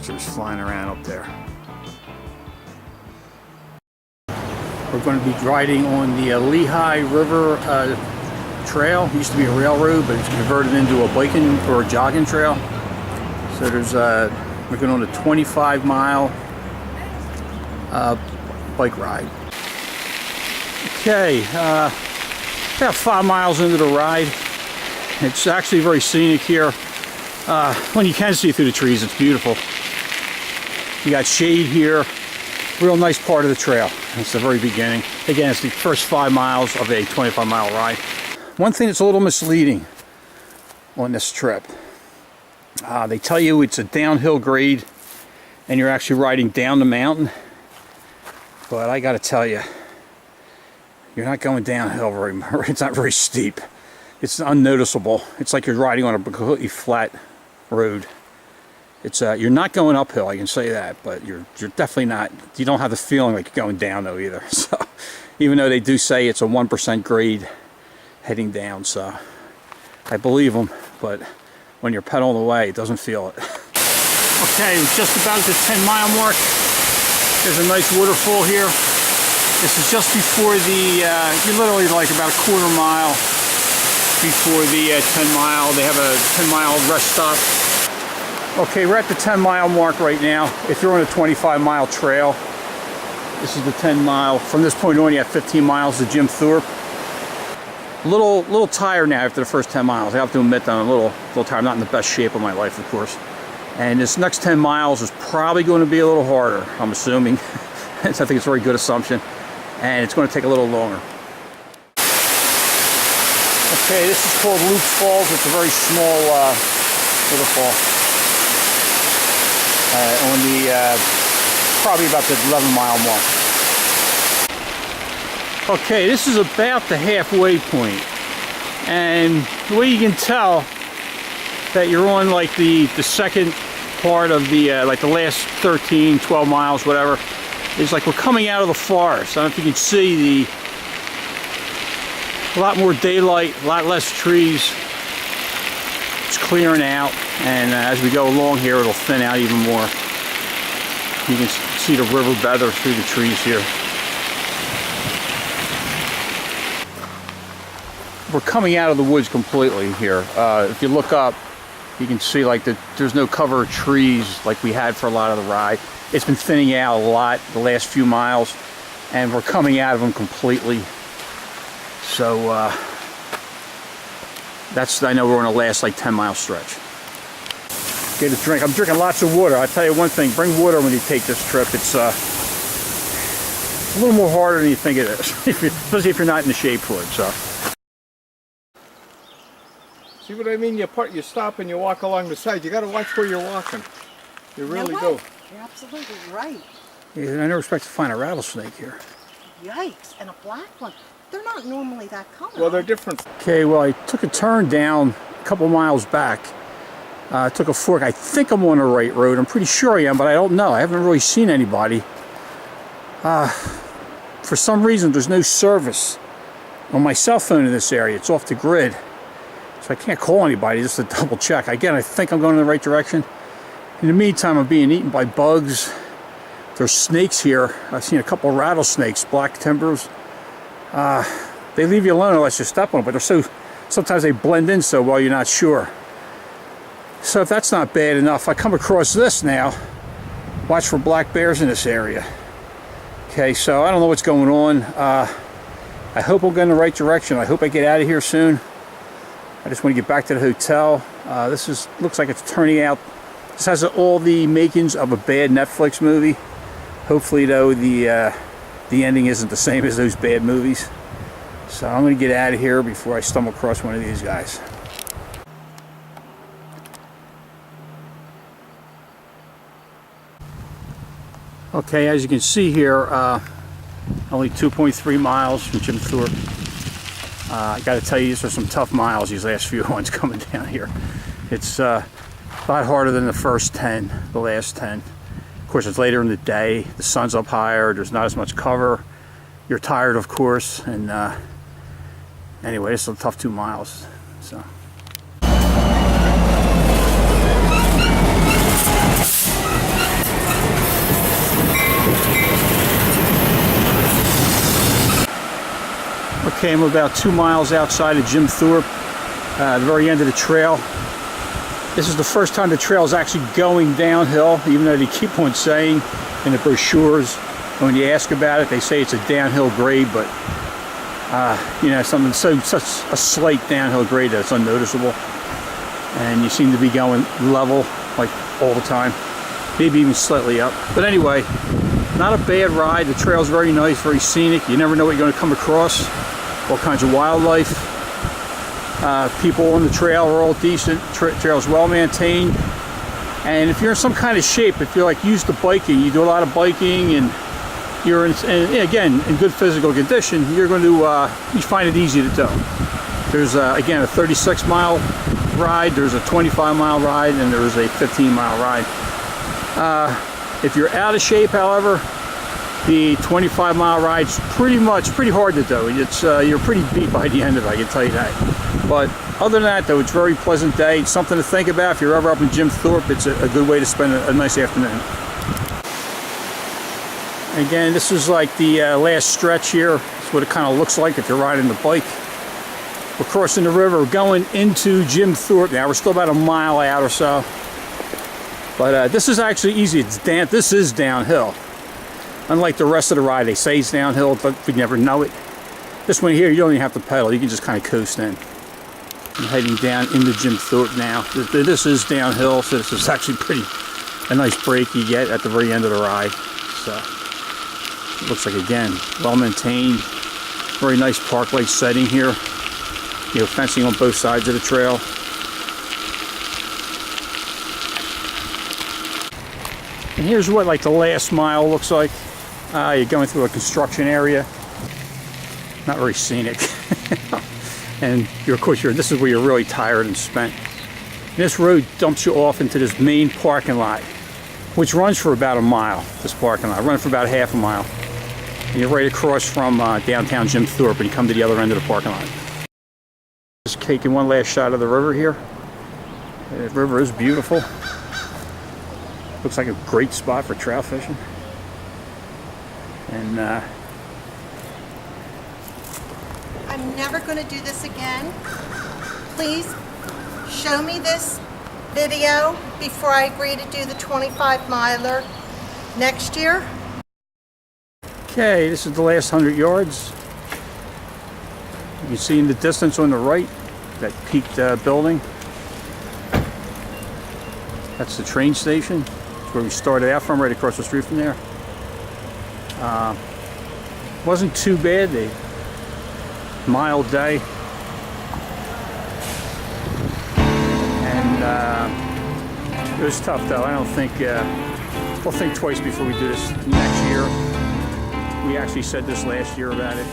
vultures flying around up there. We're going to be riding on the Lehigh River trail. It used to be a railroad, but it's converted into a biking or a jogging trail. So there's we're going on a 25-mile bike ride. Okay, about 5 miles into the ride. It's actually very scenic here. When you can see through the trees, it's beautiful. You got shade here. Real nice part of the trail. It's the very beginning. Again, it's the first 5 miles of a 25-mile ride. One thing that's a little misleading on this trip, they tell you it's a downhill grade and you're actually riding down the mountain. But I got to tell you, you're not going downhill very much. It's not very steep. It's unnoticeable. It's like you're riding on a completely flat road. It's you're not going uphill, I can say that, but you're definitely not. You don't have the feeling like you're going down though either. So even though they do say it's a 1% grade heading down, so I believe them, but when you're pedaling away, it doesn't feel it. Okay, just about at the 10-mile mark. There's a nice waterfall here. This is just before the, you're literally like about a quarter mile before the 10-mile. They have a 10-mile rest stop. Okay, we're at the 10-mile mark right now. If you're on a 25-mile trail, this is the 10-mile. From this point on, you have 15 miles to Jim Thorpe. A little tired now after the first 10 miles. I have to admit that I'm a little tired. I'm not in the best shape of my life, of course. And this next 10 miles is probably going to be a little harder, I'm assuming. I think it's a very good assumption. And it's going to take a little longer. Okay, this is called Luke's Falls. It's a very small waterfall. On the probably about the 11-mile mark. Okay, this is about the halfway point, and the way you can tell that you're on like the second part of the like the last 13, 12 miles, whatever, is like we're coming out of the forest. I don't know if you can see a lot more daylight, a lot less trees. It's clearing out, and as we go along here, it'll thin out even more. You can see the river better through the trees here. We're coming out of the woods completely here. If you look up, you can see like there's no cover of trees like we had for a lot of the ride. It's been thinning out a lot the last few miles, and we're coming out of them completely. So I know we're on the last like 10-mile stretch. Get a drink. I'm drinking lots of water. I'll tell you one thing, bring water when you take this trip. It's a little more harder than you think it is, especially if you're not in the shape for it. So. See what I mean? You stop and you walk along the side. You got to watch where you're walking. You really do. You're absolutely right. Yeah, I never expect to find a rattlesnake here. Yikes, and a black one. They're not normally that common. Well, they're different. Okay, well, I took a turn down a couple miles back. I took a fork. I think I'm on the right road. I'm pretty sure I am, but I don't know. I haven't really seen anybody. For some reason, there's no service on my cell phone in this area. It's off the grid. So I can't call anybody just to double check. Again, I think I'm going in the right direction. In the meantime, I'm being eaten by bugs. There's snakes here. I've seen a couple of rattlesnakes, black timbers. They leave you alone unless you step on them, but sometimes they blend in so well you're not sure. So if that's not bad enough, I come across this now. Watch for black bears in this area. Okay, so I don't know what's going on. I hope we'll go in the right direction. I hope I get out of here soon. I just want to get back to the hotel. This looks like it's turning out. This has all the makings of a bad Netflix movie. Hopefully, though, the ending isn't the same as those bad movies. So I'm going to get out of here before I stumble across one of these guys. Okay, as you can see here, only 2.3 miles from Jim Thorpe. I got to tell you, these are some tough miles, these last few ones coming down here. It's a lot harder than the first 10, the last 10. Of course, it's later in the day, the sun's up higher, there's not as much cover. You're tired, of course, and anyway, it's a tough 2 miles. So. Okay, I'm about 2 miles outside of Jim Thorpe, the very end of the trail. This is the first time the trail is actually going downhill, even though they keep on saying in the brochures, when you ask about it, they say it's a downhill grade, but you know, such a slight downhill grade that it's unnoticeable. And you seem to be going level like all the time, maybe even slightly up. But anyway, not a bad ride. The trail's very nice, very scenic. You never know what you're going to come across. All kinds of wildlife. People on the trail are all decent. Trail's well maintained. And if you're in some kind of shape, if you're like used to biking, you do a lot of biking, and you're again in good physical condition, you're going to you find it easy to do. There's again a 36-mile ride, there's a 25-mile ride, and there's a 15-mile ride. If you're out of shape, however, the 25-mile ride's pretty hard to do. It's you're pretty beat by the end of it, I can tell you that. But other than that, though, it's a very pleasant day. It's something to think about. If you're ever up in Jim Thorpe, it's a good way to spend a nice afternoon. Again, this is like the last stretch here. That's what it kind of looks like if you're riding the bike. We're crossing the river, going into Jim Thorpe now. We're still about a mile out or so. But this is actually easy. This is downhill. Unlike the rest of the ride, they say it's downhill, but we never know it. This one here, you don't even have to pedal. You can just kind of coast in. I'm heading down into Jim Thorpe now. This is downhill, so this is actually a nice break you get at the very end of the ride. So it looks like, again, well maintained. Very nice park-like setting here. You know, fencing on both sides of the trail. And here's what like the last mile looks like. You're going through a construction area. Not very scenic. And of course, this is where you're really tired and spent. And this road dumps you off into this main parking lot, which runs for about a mile. This parking lot runs for about half a mile. And you're right across from downtown Jim Thorpe, and you come to the other end of the parking lot. Just taking one last shot of the river here. The river is beautiful. Looks like a great spot for trout fishing. And I'm never going to do this again. Please show me this video before I agree to do the 25-miler next year. okay, this is the last 100 yards. You can see in the distance on the right, that peaked building. That's the train station. That's where we started out from, right across the street from there. Wasn't too bad, a mild day. And it was tough though. I don't think, we'll think twice before we do this next year. We actually said this last year about it.